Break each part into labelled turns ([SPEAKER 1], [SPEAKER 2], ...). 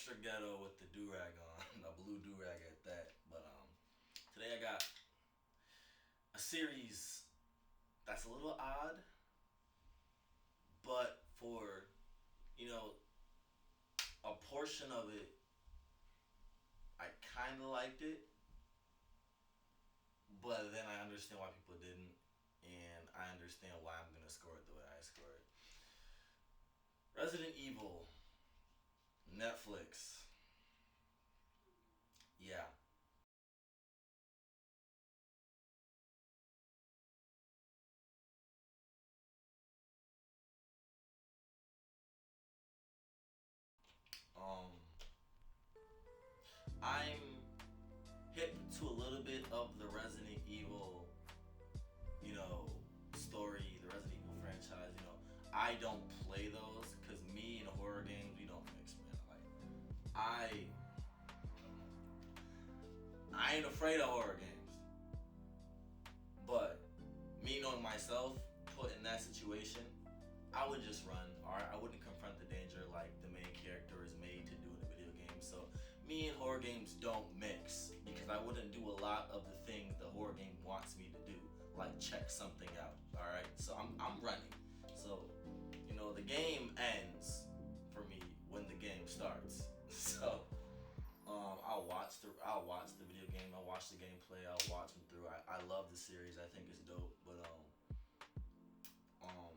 [SPEAKER 1] extra ghetto with the do-rag on, a blue do-rag at that. But today I got a series that's a little odd, but for you know a portion of it, I kind of liked it, but then I understand why people didn't, and I understand why I'm gonna score it the way I score it. Resident Evil, Netflix, yeah. Um, I'm hip to a little bit of the Resident Evil, you know, story, the Resident Evil franchise. I don't play those because me and horror games we don't mix, man. Like, I ain't afraid of horror games, but me knowing myself, put in that situation, I would just run. Or I wouldn't confront the danger like the main character is made to do in a video game. So me and horror games don't mix because I wouldn't do a lot of the things the horror game wants me to do, like check something out. All right, so I'm running. So the game ends for me when the game starts. So I'll watch the video game. I'll watch the gameplay. I'll watch them through. I love the series. I think it's dope. But um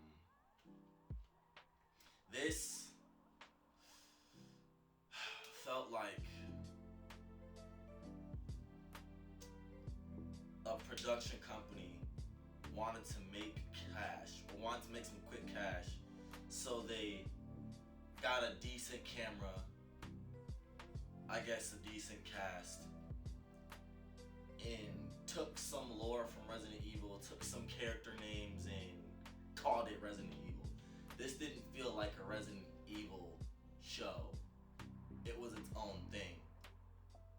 [SPEAKER 1] this felt like a production company wanted to make cash or wanted to make some quick cash, so they got a decent camera, I guess a decent cast, and took some lore from Resident Evil, took some character names, and called it Resident Evil. This didn't feel like a Resident Evil show. It was its own thing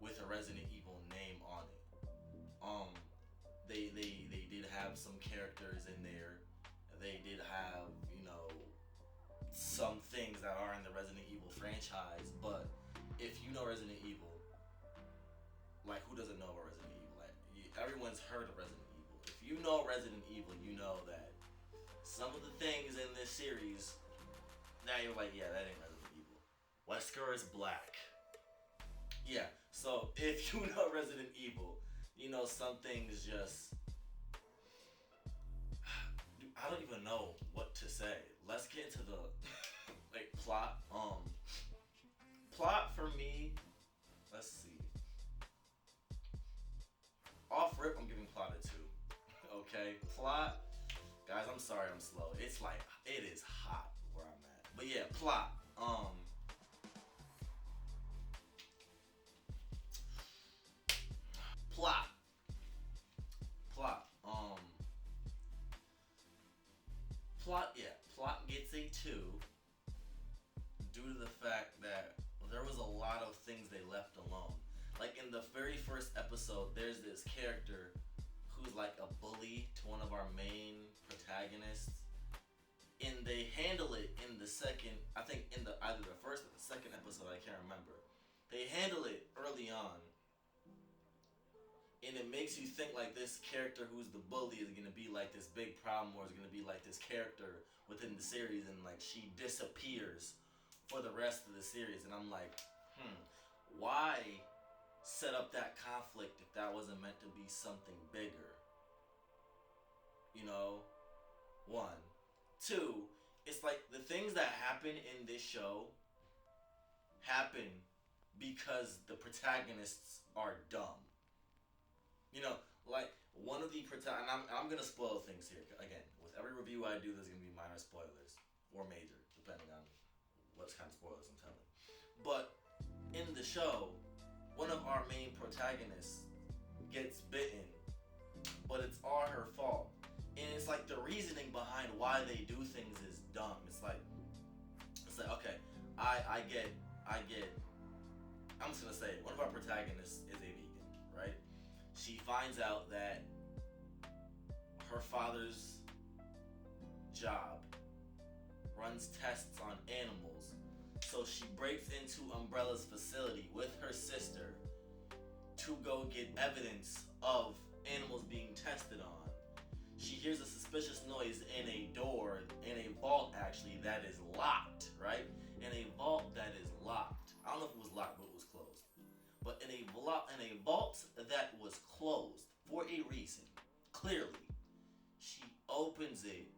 [SPEAKER 1] with a Resident Evil name on it. Um, they did have some characters in there. They did have some things that are in the Resident Evil franchise. But if you know Resident Evil, like who doesn't know about Resident Evil? Like everyone's heard of Resident Evil. If you know Resident Evil, you know that some of the things in this series, now you're like, yeah, that ain't Resident Evil. Wesker is black. Yeah, so if you know Resident Evil, some things just. I don't even know what to say. Let's get into the like plot. Plot for me. Let's see. Off rip, I'm giving plot a 2. Okay, plot. Guys, I'm sorry I'm slow. It's like it is hot where I'm at. But yeah, plot. Plot. Plot. Plot. Yeah, plot gets a 2 due to the fact that there was a lot of things they left alone. Like in the very first episode, there's this character who's like a bully to one of our main protagonists, and they handle it in the second. I think in the either the first or the second episode, I can't remember. They handle it early on, and it makes you think like this character who's the bully is gonna be like this big problem, or is gonna be like this character within the series, and like she disappears for the rest of the series, and I'm like, why set up that conflict if that wasn't meant to be something bigger? You know, one, two. It's like the things that happen in this show happen because the protagonists are dumb. Like one of the and I'm gonna spoil things here again. With every review I do, there's gonna be minor spoilers or major, depending on what kind of spoilers I'm telling. But in the show, one of our main protagonists gets bitten, but it's all her fault. And it's like the reasoning behind why they do things is dumb. It's like okay, I get. I'm just gonna say one of our protagonists is a vegan, right? She finds out that her father's job runs tests on animals So she breaks into Umbrella's facility with her sister to go get evidence of animals being tested on. She hears a suspicious noise in a door, in a vault actually, that is locked, right? In a vault that is locked. I don't know if it was locked, but it was closed. But in a vault that was closed for a reason, clearly, she opens it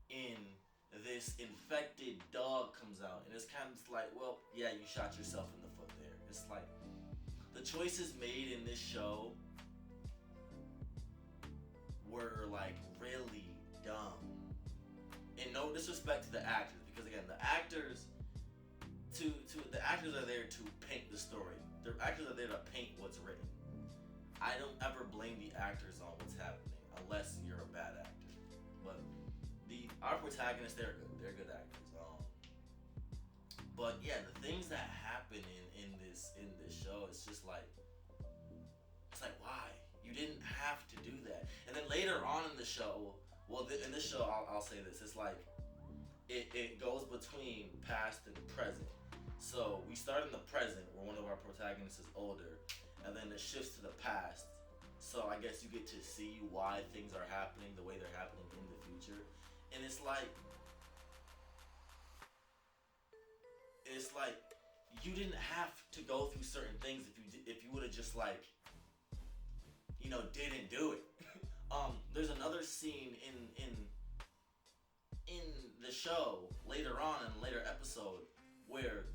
[SPEAKER 1] and this infected dog comes out. And it's kind of like, well, yeah, you shot yourself in the foot there. It's like, the choices made in this show were like really dumb. And no disrespect to the actors, because again, the actors the actors are there to paint the story. The actors are there to paint what's written. I don't ever blame the actors on what's happening unless you're a bad actor. But our protagonists, they're good. They're good actors. But yeah, the things that happen in this show, it's just like, why? You didn't have to do that. And then later on in the show, in this show, I'll say this. It's like it goes between past and present. So we start in the present where one of our protagonists is older, and then it shifts to the past. So I guess you get to see why things are happening the way they're happening in the future. And it's like you didn't have to go through certain things if you would have just didn't do it. There's another scene in the show later on in a later episode where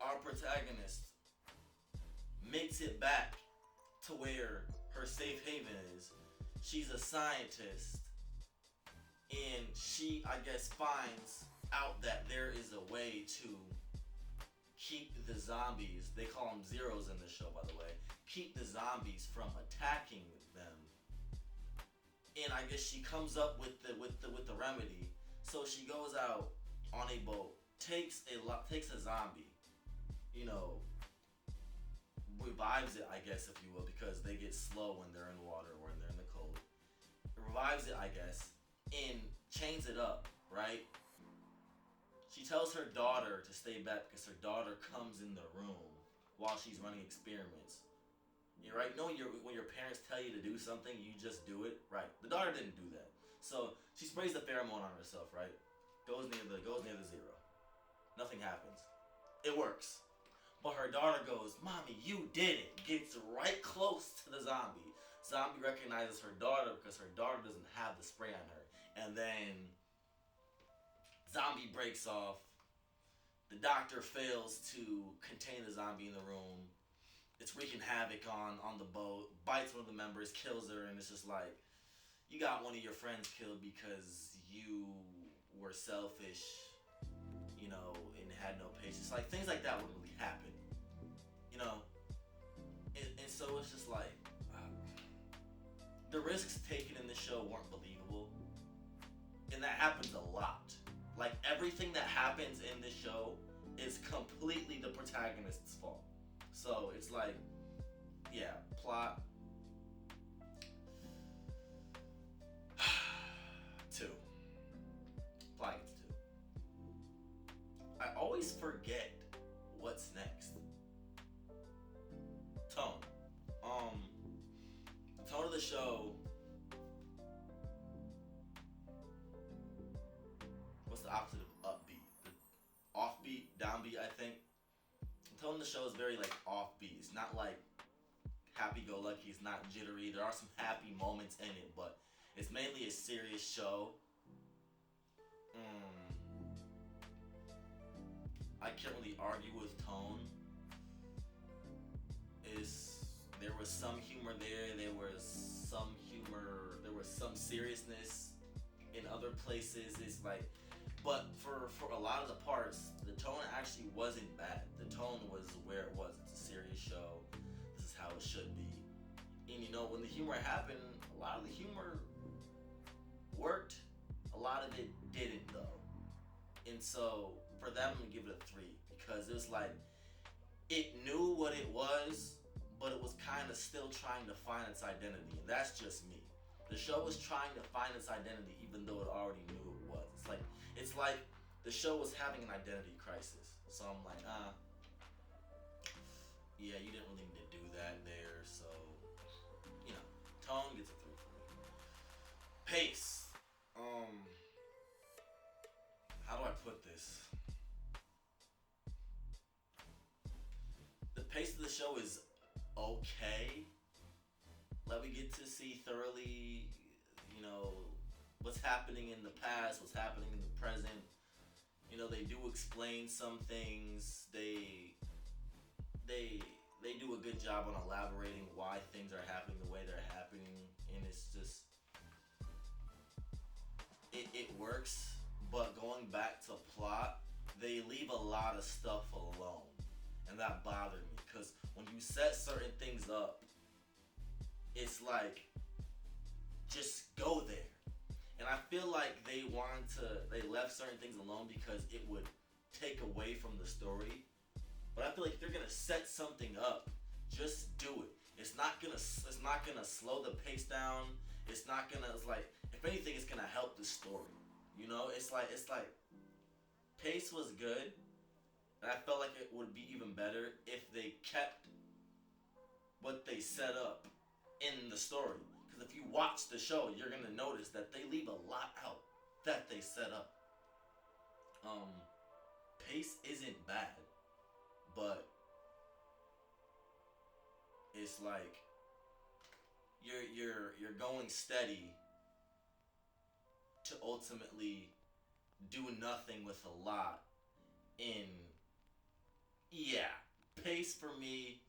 [SPEAKER 1] our protagonist makes it back to where her safe haven is. She's a scientist, and she, I guess, finds out that there is a way to keep the zombies, they call them zeros in the show, by the way, keep the zombies from attacking them. And I guess she comes up with the remedy. So she goes out on a boat, takes a zombie, revives it, I guess, if you will, because they get slow when they're in water or when they're in the cold. Revives it, I guess, and chains it up, right? She tells her daughter to stay back because her daughter comes in the room while she's running experiments. You're right. No, when your parents tell you to do something, you just do it. Right. The daughter didn't do that, so she sprays the pheromone on herself. Right. Goes near the zero. Nothing happens. It works. But her daughter goes, "Mommy, you did it." Gets right close to the zombie. Zombie recognizes her daughter because her daughter doesn't have the spray on her, and then zombie breaks off. The doctor fails to contain the zombie in the room. It's wreaking havoc on the boat. Bites one of the members, kills her, and it's just like, you got one of your friends killed because you were selfish, and had no patience. Like, things like that wouldn't really happen, And so it's just like, the risks taken in this show weren't believable, and that happens a lot. Like, everything that happens in this show is completely the protagonist's fault. So it's like, yeah, plot 2. Plot gets 2. I always forget what's next. Tone. The tone of the show. What's the opposite of upbeat? Offbeat, downbeat, I think. The tone of the show is very offbeat. It's not happy-go-lucky. It's not jittery. There are some happy moments in it, but it's mainly a serious show. I can't really argue with tone. There was some humor there. There was some humor. There was some seriousness in other places. It's like, but for a lot of the parts, the tone actually wasn't bad. The tone was where it was. It's a serious show. This is how it should be. And when the humor happened, a lot of the humor worked. A lot of it didn't, though. And so for that, I'm gonna give it a 3 because it was like, it knew what it was, but it was kind of still trying to find its identity. And that's just me. The show was trying to find its identity even though it already knew it was. It's like the show was having an identity crisis. So I'm like, yeah, you didn't really need to do that there. So, you know, tone gets a three for me. Pace. Um, how do I put this? The pace of the show is okay. Let me get to see thoroughly, you know, what's happening in the past, what's happening in the present. You know, they do explain some things. They they do a good job on elaborating why things are happening the way they're happening, and it's just it works. But going back to plot, they leave a lot of stuff alone, and that bothered me because when you set certain things up, it's like just go there. And I feel like they left certain things alone because it would take away from the story. But I feel like if they're gonna set something up, just do it. It's not gonna slow the pace down. It's like if anything, it's gonna help the story. You know, it's like pace was good, and I felt like it would be even better if they kept what they set up in the story. Because if you watch the show, you're gonna notice that they leave a lot out that they set up. Um, pace isn't bad, but it's like you're going steady to ultimately do nothing with a lot in yeah. Pace for me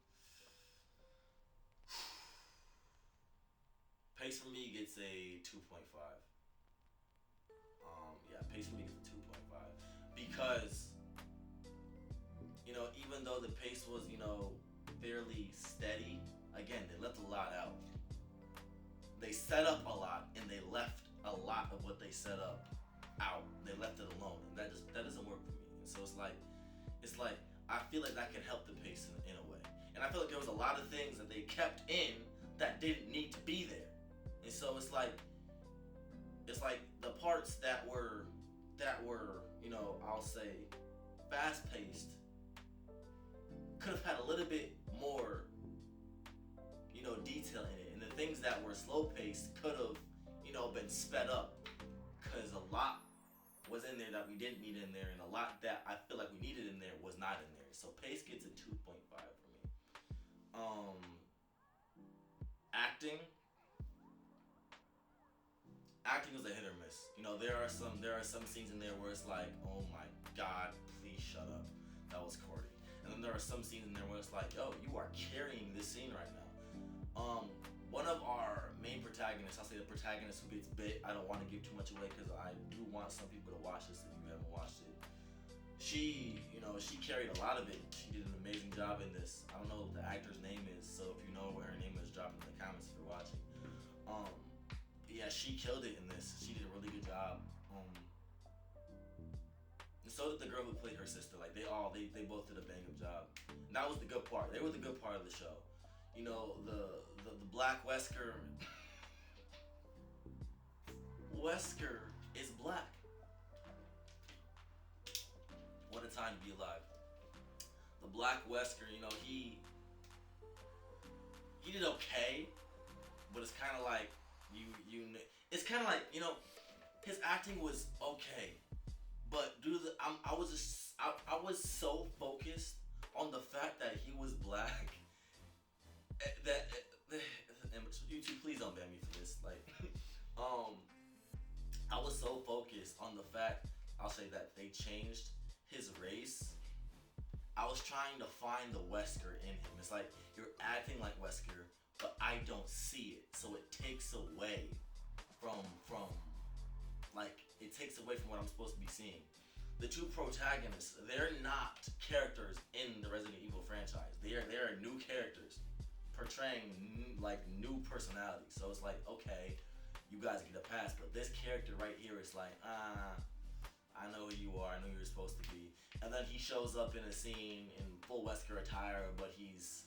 [SPEAKER 1] Pace for me gets a 2.5. Yeah, pace for me gets a 2.5 because even though the pace was fairly steady, again they left a lot out. They set up a lot and they left a lot of what they set up out. They left it alone, and that doesn't work for me. And so it's like I feel like that can help the pace in a way. And I feel like there was a lot of things that they kept in that didn't need to be there. And so it's like the parts that were I'll say fast paced could have had a little bit more detail in it, and the things that were slow paced could have been sped up because a lot was in there that we didn't need in there, and a lot that I feel like we needed in there was not in there. So pace gets a 2.5 for me. Acting acting was a hit or miss. There are some scenes in there where it's like, oh my god, please shut up. That was corny. And then there are some scenes in there where it's like, yo, you are carrying this scene right now. One of our main protagonists, I'll say the protagonist who gets bit. I don't want to give too much away because I do want some people to watch this if you haven't watched it. She carried a lot of it. She did an amazing job in this. I don't know what the actor's name is, so if you know what her name is, drop it in the comments if you're watching. Yeah, she killed it in this. She did a really good job. And so did the girl who played her sister. Like they both did a bang up job. And that was the good part. They were the good part of the show. The Black Wesker. Wesker is black. What a time to be alive. The Black Wesker, he did okay, but it's kind of like it's kind of like his acting was okay, but I was so focused on the fact that he was black that and YouTube, please don't ban me for this. Like, I was so focused on the fact, I'll say, that they changed his race. I was trying to find the Wesker in him. It's like you're acting like Wesker, but I don't see it. So it takes away from it takes away from what I'm supposed to be seeing. The two protagonists, they're not characters in the Resident Evil franchise. They are new characters portraying new personalities. So it's like, okay, you guys get a pass, but this character right here is like, I know who you are. I know who you're supposed to be. And then he shows up in a scene in full Wesker attire, but he's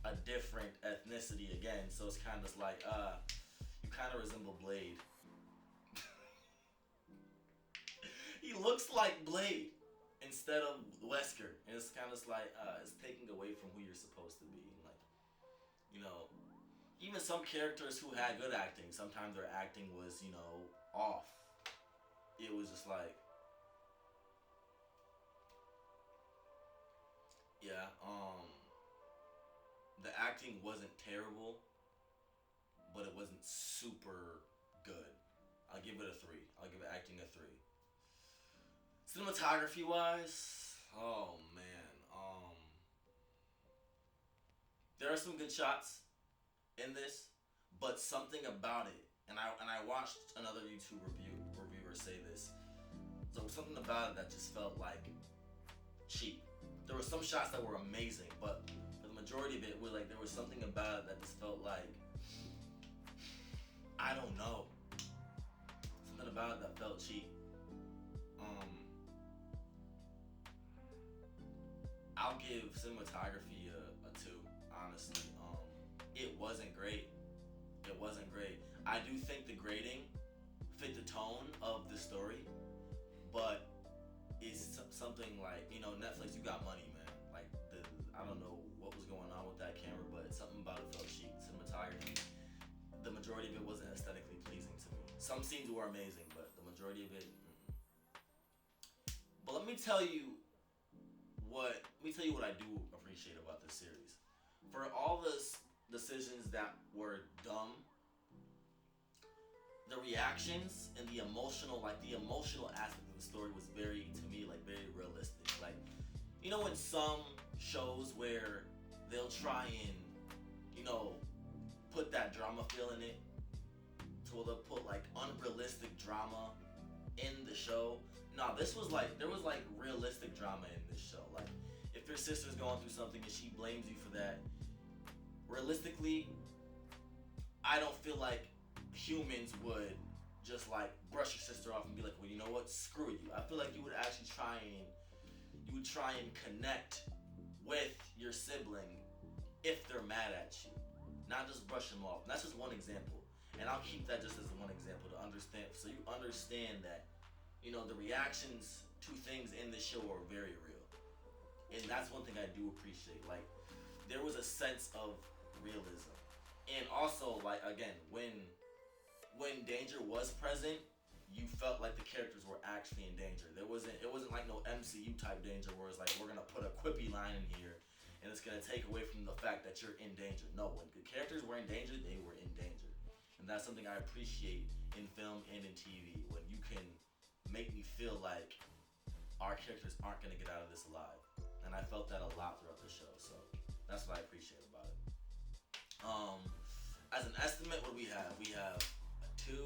[SPEAKER 1] a different ethnicity again. So it's kind of like, you kind of resemble Blade. He looks like Blade instead of Wesker, and it's kind of like it's taking away from who you're supposed to be. Like, you know, even some characters who had good acting, sometimes their acting was, off. It was just like, yeah, the acting wasn't terrible, but it wasn't super good. I'll give it a three. I'll give it acting a three. Cinematography wise, oh man, there are some good shots in this, but something about it, and I watched another YouTube reviewer say this. So something about it that just felt like cheap. There were some shots that were amazing, but for the majority of it, was like there was something about it that just felt like, I don't know, something about it that felt cheap. I'll give cinematography a two. Honestly, it wasn't great. It wasn't great. I do think the grading fit the tone of the story, but it's something like, Netflix, you got money, man. Like, I don't know what was going on with that camera, but something about it felt cheap. Cinematography, the majority of it wasn't aesthetically pleasing to me. Some scenes were amazing, but the majority of it. But let me tell you what I do appreciate about this series. For all the decisions that were dumb, the reactions and the emotional aspect of the story was very, to me, like very realistic. Like, in some shows where they'll try and, put that drama feel in it, so they'll put like unrealistic drama in the show. No, this was like, there was like realistic drama in this show. Like, if your sister's going through something and she blames you for that, realistically, I don't feel like humans would just like brush your sister off and be like, well, you know what, screw you. I feel like you would actually try and connect with your sibling if they're mad at you, not just brush them off. And that's just one example, and I'll keep that just as one example to understand, so you understand that, the reactions to things in the show are very real, and that's one thing I do appreciate. Like, there was a sense of realism, and also, like, again, when danger was present, you felt like the characters were actually in danger. It wasn't like no MCU type danger where it's like, we're gonna put a quippy line in here and it's gonna take away from the fact that you're in danger. No, when the characters were in danger, they were in danger. And that's something I appreciate in film and in TV, when you can make me feel like our characters aren't gonna get out of this alive. And I felt that a lot throughout the show, so that's what I appreciate about it. As an estimate, what do we have? We have a 2,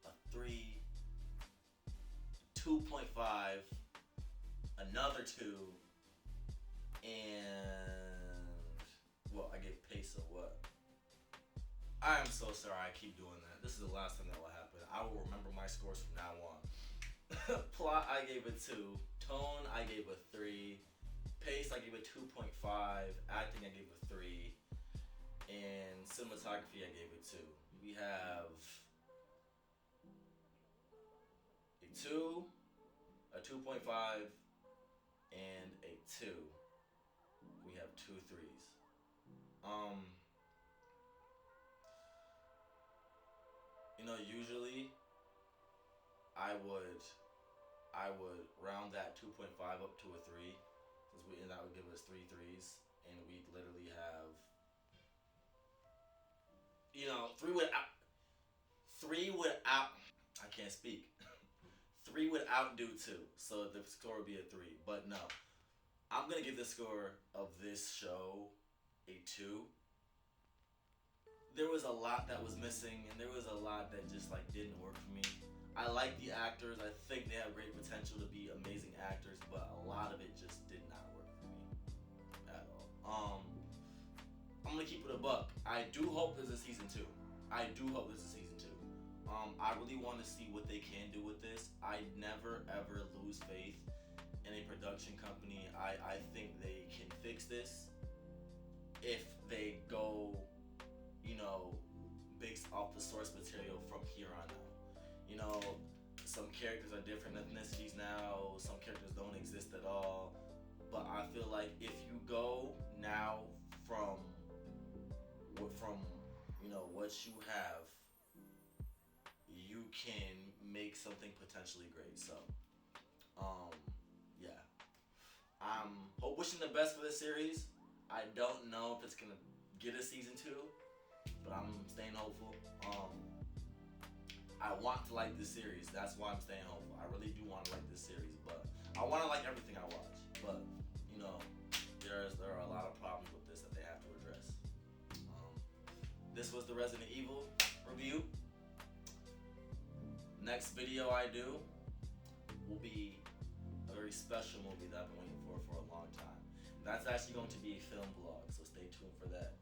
[SPEAKER 1] a 3, 2.5, another 2, and I gave Pace a what? I am so sorry I keep doing that. This is the last time that will happen. I will remember my scores from now on. Plot, I gave a 2. Tone, I gave a 3. Pace, I gave a 2.5. Acting, I gave a 3. And cinematography, I gave it 2. We have a 2, a 2.5, and a 2. We have 2 3s. Usually I would round that 2.5 up to a 3, and that would give us 3 3s, and we'd literally have, 3 would out. I can't speak. 3 would outdo 2, so the score would be a 3. But no, I'm gonna give the score of this show a 2. There was a lot that was missing, and there was a lot that just like didn't work for me. I like the actors. I think they have great potential to be amazing actors, but a lot of it just did not work for me at all. I'm gonna keep it a buck. I do hope there's a season 2. I really want to see what they can do with this. I never ever lose faith in a production company. I think they can fix this if they go, based off the source material from here on out. some characters are different ethnicities now. Some characters don't exist at all. But I feel like if you go now from what you have, you can make something potentially great. So, um, yeah, I'm wishing the best for this series. I don't know if it's gonna get a season 2, but I'm staying hopeful. I want to like this series. That's why I'm staying hopeful. I really do want to like this series, but I want to like everything I watch. But you know, there are a lot of problems with this that they have to address. This was the Resident Evil review. Next video I do will be a very special movie that I've been waiting for a long time. That's actually going to be a film vlog, so stay tuned for that.